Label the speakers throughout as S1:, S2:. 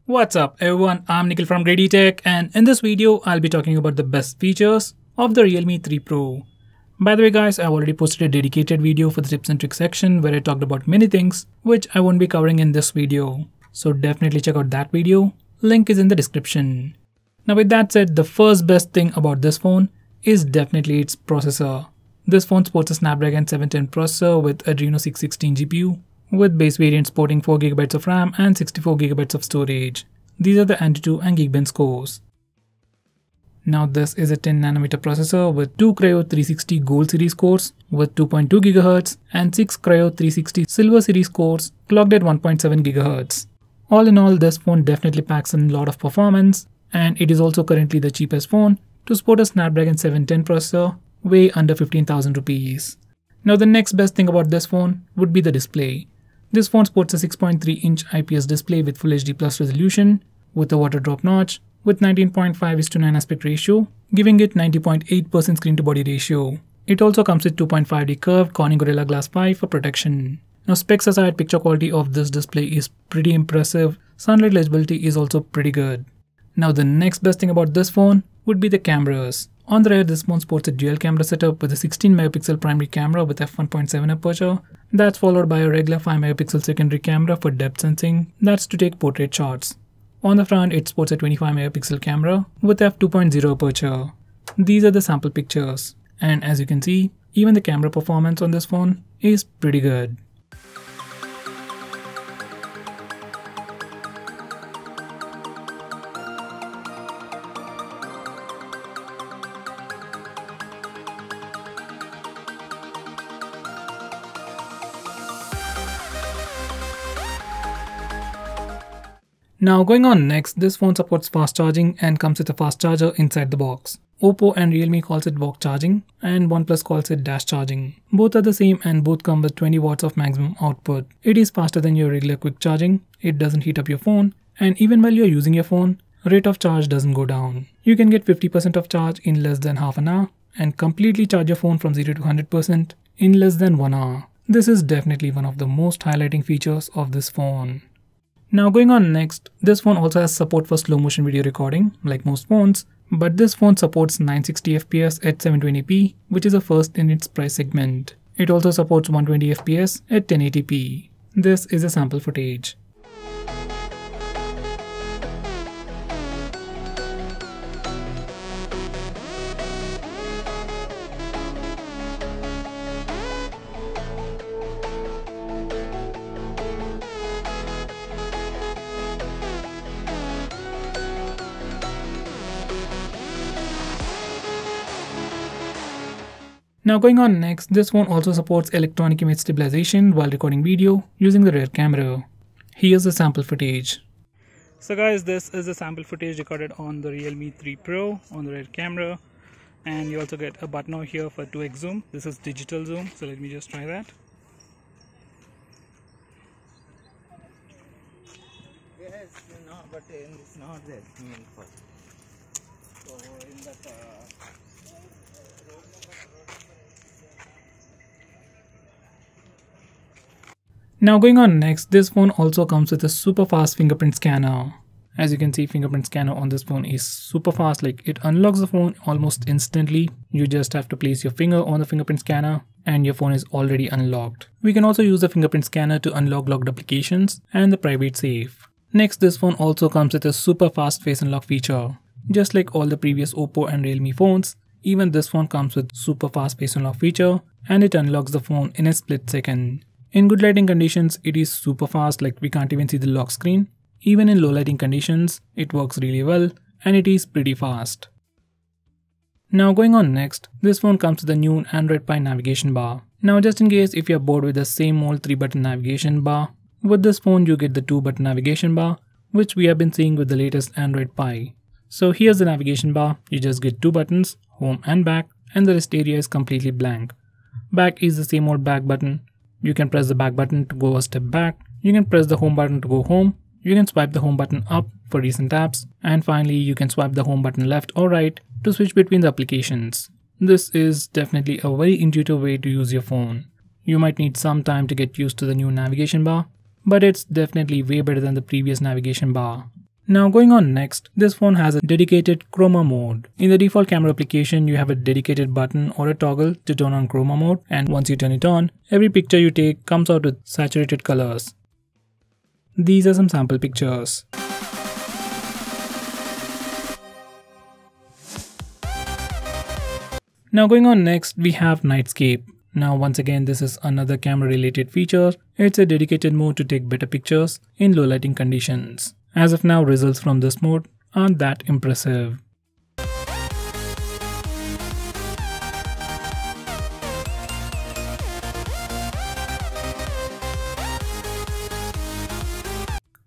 S1: What's up everyone, I'm Nikhil from GreedyTech, and in this video I'll be talking about the best features of the Realme 3 Pro. By the way guys, I've already posted a dedicated video for the tips and tricks section where I talked about many things which I won't be covering in this video. So definitely check out that video, link is in the description. Now with that said, the first best thing about this phone is definitely its processor. This phone sports a Snapdragon 710 processor with Adreno 616 GPU, with base variant sporting 4GB of RAM and 64GB of storage. These are the ANTI-2 and Geekbench scores. Now this is a 10nm processor with 2 Cryo 360 Gold series cores with 2.2 GHz and 6 Cryo 360 Silver series cores clocked at 1.7 GHz. All in all, this phone definitely packs in a lot of performance, and it is also currently the cheapest phone to sport a Snapdragon 710 processor, way under 15,000 rupees. Now the next best thing about this phone would be the display. This phone sports a 6.3-inch IPS display with Full HD Plus resolution, with a water drop notch, with 19.5:9 aspect ratio, giving it 90.8% screen to body ratio. It also comes with 2.5D curved Corning Gorilla Glass 5 for protection. Now specs aside, picture quality of this display is pretty impressive. Sunlight legibility is also pretty good. Now the next best thing about this phone would be the cameras. On the rear, this phone sports a dual camera setup with a 16MP primary camera with f1.7 aperture. That's followed by a regular 5MP secondary camera for depth sensing, that's to take portrait shots. On the front, it sports a 25MP camera with f2.0 aperture. These are the sample pictures, and as you can see, even the camera performance on this phone is pretty good. Now going on next, this phone supports fast charging and comes with a fast charger inside the box. Oppo and Realme calls it walk charging and OnePlus calls it dash charging. Both are the same and both come with 20 watts of maximum output. It is faster than your regular quick charging, it doesn't heat up your phone, and even while you're using your phone, rate of charge doesn't go down. You can get 50% of charge in less than half an hour and completely charge your phone from 0 to 100% in less than 1 hour. This is definitely one of the most highlighting features of this phone. Now going on next, this phone also has support for slow motion video recording like most phones, but this phone supports 960fps at 720p, which is a first in its price segment. It also supports 120fps at 1080p. This is a sample footage. Now going on next, this phone also supports electronic image stabilization while recording video using the rear camera. Here's the sample footage. So guys, this is the sample footage recorded on the Realme 3 Pro on the rear camera, and you also get a button over here for 2x zoom. This is digital zoom, so let me just try that.
S2: Yes, no, but it's not that. So in that.
S1: Now going on next, this phone also comes with a super fast fingerprint scanner. As you can see, fingerprint scanner on this phone is super fast, like it unlocks the phone almost instantly. You just have to place your finger on the fingerprint scanner and your phone is already unlocked. We can also use the fingerprint scanner to unlock locked applications and the private safe. Next, this phone also comes with a super fast face unlock feature. Just like all the previous Oppo and Realme phones, even this phone comes with super fast face unlock feature, and it unlocks the phone in a split second. In good lighting conditions, it is super fast, like we can't even see the lock screen. Even in low lighting conditions, it works really well and it is pretty fast. Now going on next, this phone comes with the new Android Pie navigation bar. Now just in case if you're bored with the same old 3-button navigation bar, with this phone you get the 2-button navigation bar, which we have been seeing with the latest Android Pie. So here's the navigation bar, you just get 2 buttons, home and back, and the rest area is completely blank. Back is the same old back button. You can press the back button to go a step back, you can press the home button to go home, you can swipe the home button up for recent apps, and finally you can swipe the home button left or right to switch between the applications. This is definitely a very intuitive way to use your phone. You might need some time to get used to the new navigation bar, but it's definitely way better than the previous navigation bar. Now going on next, this phone has a dedicated chroma mode. In the default camera application, you have a dedicated button or a toggle to turn on chroma mode, and once you turn it on, every picture you take comes out with saturated colors. These are some sample pictures. Now going on next, we have NIGHTSCAPE. Now once again, this is another camera related feature. It's a dedicated mode to take better pictures in low lighting conditions. As of now, results from this mode aren't that impressive.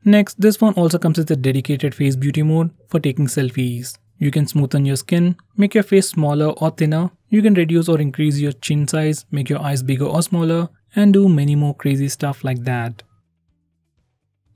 S1: Next, this phone also comes with a dedicated face beauty mode for taking selfies. You can smoothen your skin, make your face smaller or thinner. You can reduce or increase your chin size, make your eyes bigger or smaller, and do many more crazy stuff like that.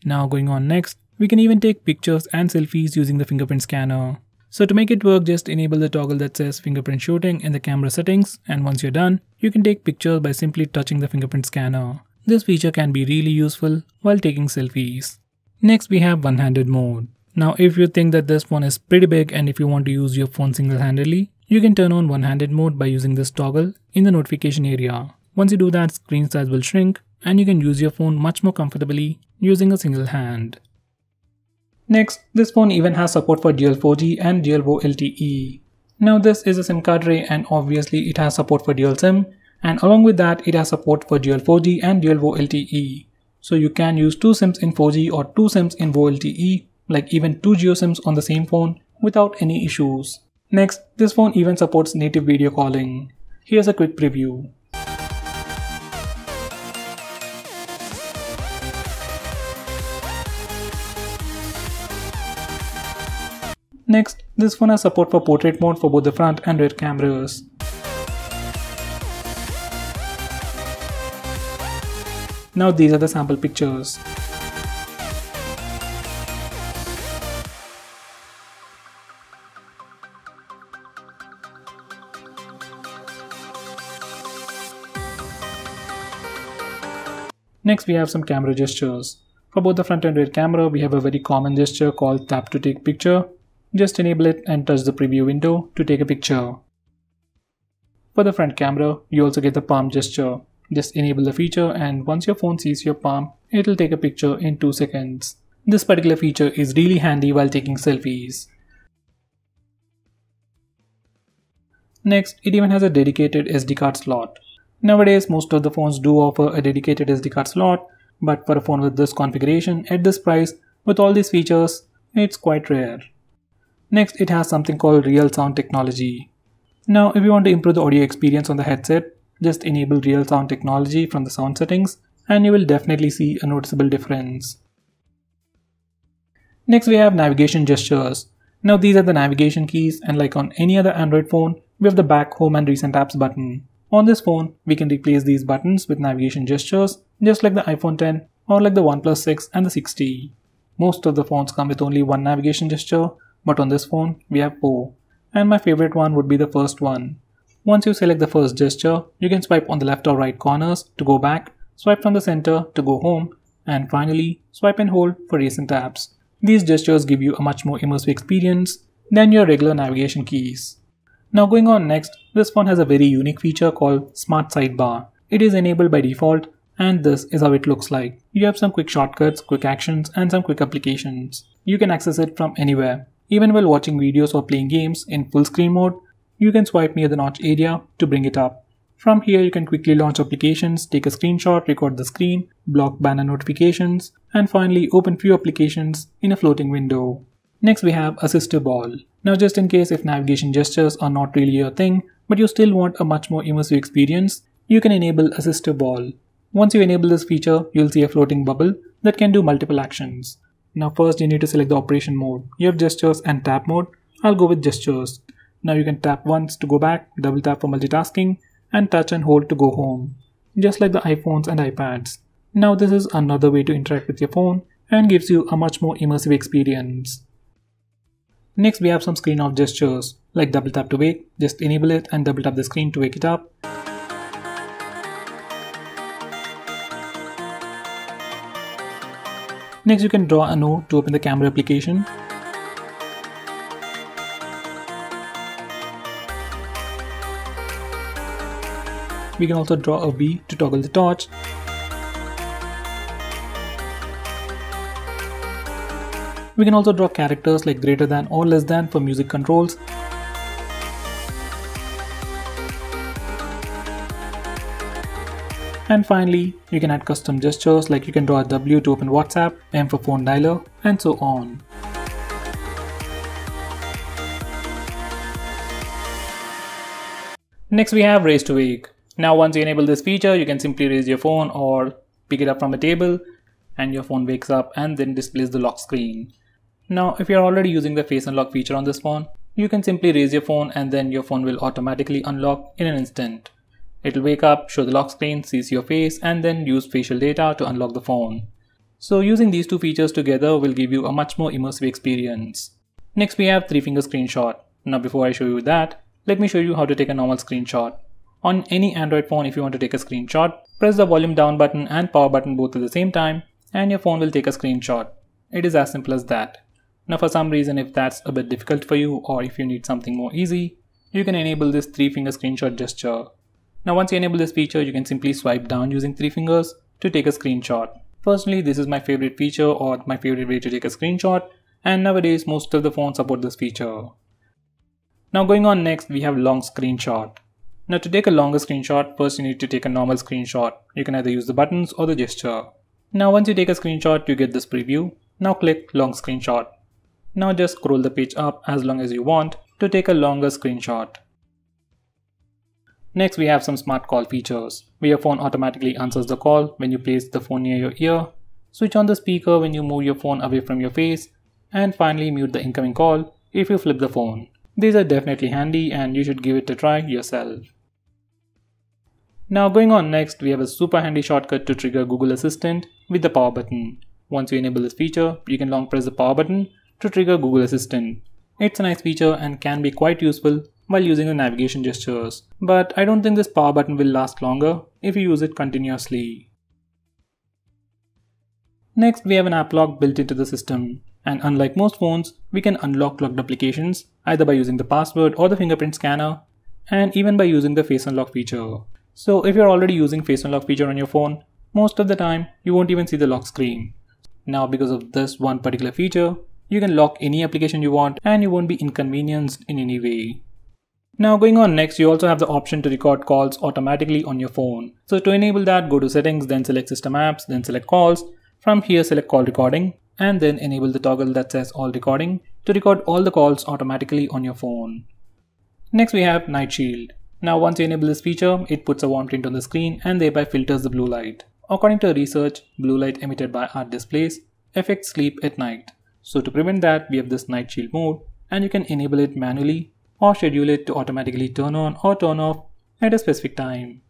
S1: Now going on next, we can even take pictures and selfies using the fingerprint scanner. So to make it work, just enable the toggle that says fingerprint shooting in the camera settings, and once you're done, you can take pictures by simply touching the fingerprint scanner. This feature can be really useful while taking selfies. Next we have one-handed mode. Now if you think that this phone is pretty big and if you want to use your phone single-handedly, you can turn on one-handed mode by using this toggle in the notification area. Once you do that, screen size will shrink and you can use your phone much more comfortably using a single hand. Next, this phone even has support for dual 4G and dual VoLTE. Now this is a SIM card tray and obviously it has support for dual SIM, and along with that it has support for dual 4G and dual VoLTE. So you can use 2 SIMs in 4G or 2 SIMs in VoLTE, like even 2 Geo SIMs on the same phone without any issues. Next, this phone even supports native video calling. Here's a quick preview. Next, this phone has support for portrait mode for both the front and rear cameras. Now these are the sample pictures. Next we have some camera gestures. For both the front and rear camera, we have a very common gesture called tap to take picture. Just enable it and touch the preview window to take a picture. For the front camera, you also get the palm gesture. Just enable the feature and once your phone sees your palm, it will take a picture in 2 seconds. This particular feature is really handy while taking selfies. Next, it even has a dedicated SD card slot. Nowadays, most of the phones do offer a dedicated SD card slot, but for a phone with this configuration at this price, with all these features, it's quite rare. Next, it has something called real sound technology. Now, if you want to improve the audio experience on the headset, just enable real sound technology from the sound settings and you will definitely see a noticeable difference. Next, we have navigation gestures. Now, these are the navigation keys, and like on any other Android phone, we have the back, home and recent apps button. On this phone, we can replace these buttons with navigation gestures, just like the iPhone X or like the OnePlus 6 and the 6T. Most of the phones come with only one navigation gesture, but on this phone, we have 4. And my favorite one would be the first one. Once you select the first gesture, you can swipe on the left or right corners to go back, swipe from the center to go home, and finally, swipe and hold for recent apps. These gestures give you a much more immersive experience than your regular navigation keys. Now going on next, this phone has a very unique feature called Smart Sidebar. It is enabled by default, and this is how it looks like. You have some quick shortcuts, quick actions, and some quick applications. You can access it from anywhere. Even while watching videos or playing games in full screen mode, you can swipe near the notch area to bring it up. From here, you can quickly launch applications, take a screenshot, record the screen, block banner notifications, and finally open few applications in a floating window. Next, we have Assistive Ball. Now, just in case if navigation gestures are not really your thing, but you still want a much more immersive experience, you can enable Assistive Ball. Once you enable this feature, you'll see a floating bubble that can do multiple actions. Now first you need to select the operation mode. You have gestures and tap mode. I'll go with gestures. Now you can tap once to go back, double tap for multitasking, and touch and hold to go home. Just like the iPhones and iPads. Now this is another way to interact with your phone and gives you a much more immersive experience. Next we have some screen off gestures, like double tap to wake. Just enable it and double tap the screen to wake it up. Next, you can draw a node to open the camera application. We can also draw a V to toggle the torch. We can also draw characters like greater than or less than for music controls. And finally, you can add custom gestures like you can draw a W to open WhatsApp, M for phone dialer, and so on. Next we have raise to wake. Now once you enable this feature, you can simply raise your phone or pick it up from a table and your phone wakes up and then displays the lock screen. Now if you're already using the face unlock feature on this phone, you can simply raise your phone and then your phone will automatically unlock in an instant. It will wake up, show the lock screen, sees your face, and then use facial data to unlock the phone. So using these two features together will give you a much more immersive experience. Next we have 3-finger screenshot. Now before I show you that, let me show you how to take a normal screenshot. On any Android phone, if you want to take a screenshot, press the volume down button and power button both at the same time and your phone will take a screenshot. It is as simple as that. Now for some reason, if that's a bit difficult for you or if you need something more easy, you can enable this 3-finger screenshot gesture. Now once you enable this feature, you can simply swipe down using 3 fingers to take a screenshot. Personally, this is my favorite feature or my favorite way to take a screenshot, and nowadays most of the phones support this feature. Now going on next, we have long screenshot. Now to take a longer screenshot, first you need to take a normal screenshot. You can either use the buttons or the gesture. Now once you take a screenshot, you get this preview. Now click long screenshot. Now just scroll the page up as long as you want to take a longer screenshot. Next we have some smart call features, where your phone automatically answers the call when you place the phone near your ear, switch on the speaker when you move your phone away from your face, and finally mute the incoming call if you flip the phone. These are definitely handy and you should give it a try yourself. Now going on next, we have a super handy shortcut to trigger Google Assistant with the power button. Once you enable this feature, you can long press the power button to trigger Google Assistant. It's a nice feature and can be quite useful while using the navigation gestures, but I don't think this power button will last longer if you use it continuously. Next we have an app lock built into the system, and unlike most phones, we can unlock locked applications either by using the password or the fingerprint scanner, and even by using the face unlock feature. So if you're already using face unlock feature on your phone, most of the time you won't even see the lock screen. Now because of this one particular feature, you can lock any application you want and you won't be inconvenienced in any way. Now going on next, you also have the option to record calls automatically on your phone. So to enable that, go to settings, then select system apps, then select calls. From here select call recording and then enable the toggle that says all recording to record all the calls automatically on your phone. Next we have night shield. Now once you enable this feature, it puts a warm tint on the screen and thereby filters the blue light. According to research, blue light emitted by our displays affects sleep at night. So to prevent that, we have this night shield mode and you can enable it manually or schedule it to automatically turn on or turn off at a specific time.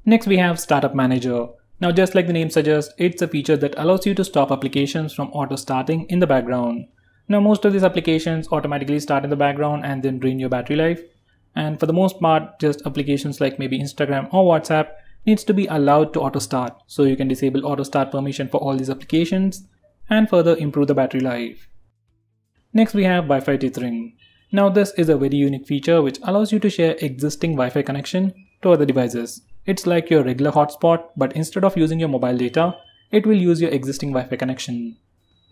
S1: Next we have Startup Manager. Now just like the name suggests, it's a feature that allows you to stop applications from auto starting in the background. Now most of these applications automatically start in the background and then drain your battery life. And for the most part, just applications like maybe Instagram or WhatsApp needs to be allowed to auto start. So you can disable auto start permission for all these applications and further improve the battery life. Next we have Wi-Fi tethering. Now this is a very unique feature which allows you to share existing Wi-Fi connection to other devices. It's like your regular hotspot, but instead of using your mobile data, it will use your existing Wi-Fi connection.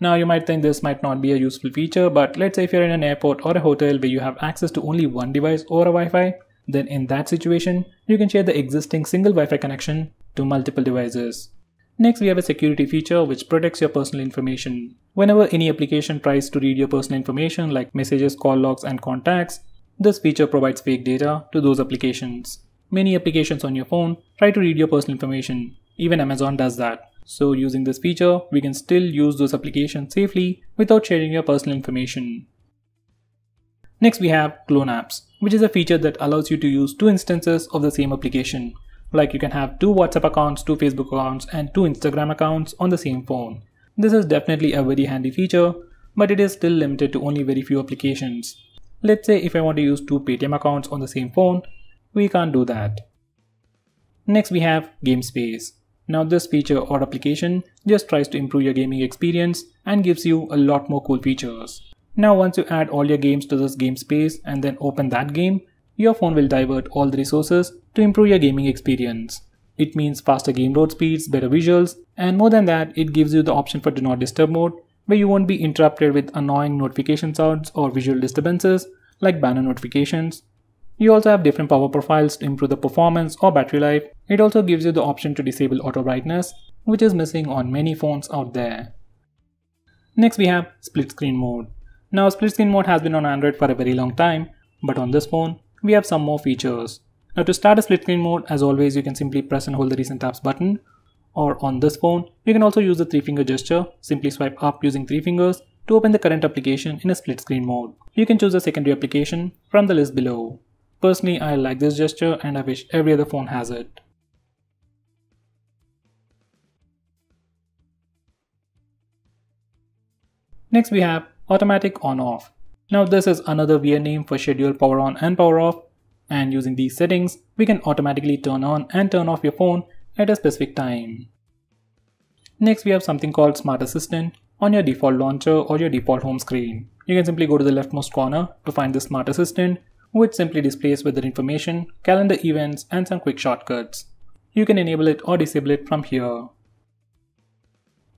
S1: Now you might think this might not be a useful feature, but let's say if you're in an airport or a hotel where you have access to only one device or a Wi-Fi, then in that situation, you can share the existing single Wi-Fi connection to multiple devices. Next we have a security feature which protects your personal information. Whenever any application tries to read your personal information like messages, call logs and contacts, this feature provides fake data to those applications. Many applications on your phone try to read your personal information. Even Amazon does that. So using this feature, we can still use those applications safely without sharing your personal information. Next we have clone apps, which is a feature that allows you to use two instances of the same application. Like you can have 2 WhatsApp accounts, 2 Facebook accounts and 2 Instagram accounts on the same phone. This is definitely a very handy feature, but it is still limited to only very few applications. Let's say if I want to use 2 Paytm accounts on the same phone, we can't do that. Next we have Game Space. Now this feature or application just tries to improve your gaming experience and gives you a lot more cool features. Now once you add all your games to this game space and then open that game, your phone will divert all the resources to improve your gaming experience. It means faster game load speeds, better visuals, and more than that, it gives you the option for Do Not Disturb mode, where you won't be interrupted with annoying notification sounds or visual disturbances like banner notifications. You also have different power profiles to improve the performance or battery life. It also gives you the option to disable auto brightness, which is missing on many phones out there. Next we have split screen mode. Now split screen mode has been on Android for a very long time, but on this phone, we have some more features. Now to start a split screen mode, as always, you can simply press and hold the recent tabs button. Or on this phone, you can also use the 3-finger gesture. Simply swipe up using 3 fingers to open the current application in a split screen mode. You can choose a secondary application from the list below. Personally, I like this gesture and I wish every other phone has it. Next we have automatic on-off. Now this is another weird name for schedule power on and power off. And using these settings, we can automatically turn on and turn off your phone at a specific time. Next we have something called Smart Assistant on your default launcher or your default home screen. You can simply go to the leftmost corner to find the Smart Assistant, which simply displays weather information, calendar events, and some quick shortcuts. You can enable it or disable it from here.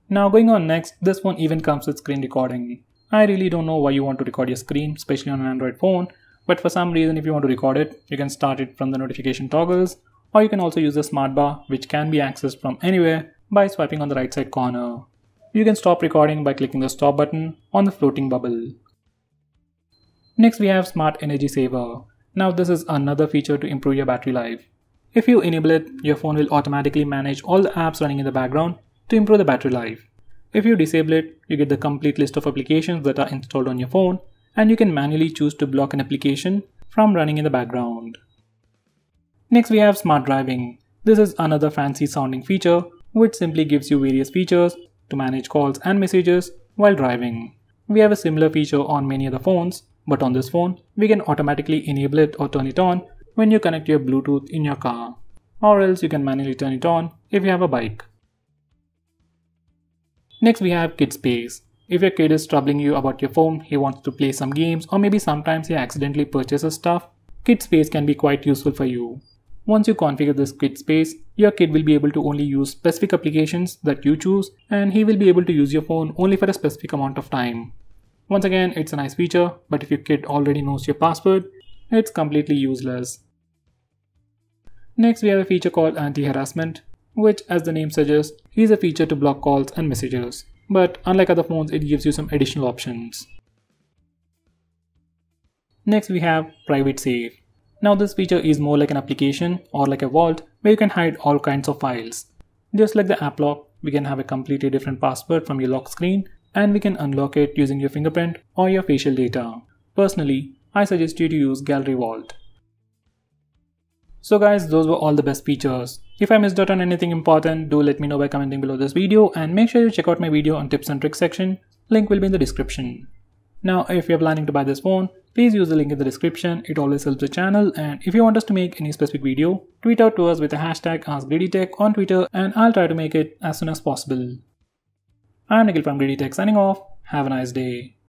S1: Now going on next, this phone even comes with screen recording. I really don't know why you want to record your screen, especially on an Android phone, but for some reason if you want to record it, you can start it from the notification toggles, or you can also use the smart bar, which can be accessed from anywhere by swiping on the right side corner. You can stop recording by clicking the stop button on the floating bubble. Next we have Smart Energy Saver. Now this is another feature to improve your battery life. If you enable it, your phone will automatically manage all the apps running in the background to improve the battery life. If you disable it, you get the complete list of applications that are installed on your phone, and you can manually choose to block an application from running in the background. Next we have Smart Driving. This is another fancy sounding feature which simply gives you various features to manage calls and messages while driving. We have a similar feature on many other phones, but on this phone, we can automatically enable it or turn it on when you connect your Bluetooth in your car, or else you can manually turn it on if you have a bike. Next we have Kid Space. If your kid is troubling you about your phone, he wants to play some games, or maybe sometimes he accidentally purchases stuff, Kid Space can be quite useful for you. Once you configure this Kid Space, your kid will be able to only use specific applications that you choose, and he will be able to use your phone only for a specific amount of time. Once again, it's a nice feature, but if your kid already knows your password, it's completely useless. Next we have a feature called Anti-Harassment, which, as the name suggests, is a feature to block calls and messages. But unlike other phones, it gives you some additional options. Next we have Private Safe. Now this feature is more like an application or like a vault where you can hide all kinds of files. Just like the app lock, we can have a completely different password from your lock screen, and we can unlock it using your fingerprint or your facial data. Personally, I suggest you to use Gallery Vault. So guys, those were all the best features. If I missed out on anything important, do let me know by commenting below this video, and make sure you check out my video on tips and tricks section. Link will be in the description. Now if you're planning to buy this phone, please use the link in the description. It always helps the channel, and if you want us to make any specific video, tweet out to us with the hashtag AskGreedyTech on Twitter, and I'll try to make it as soon as possible. I'm Nikhil from GreedyTech signing off. Have a nice day.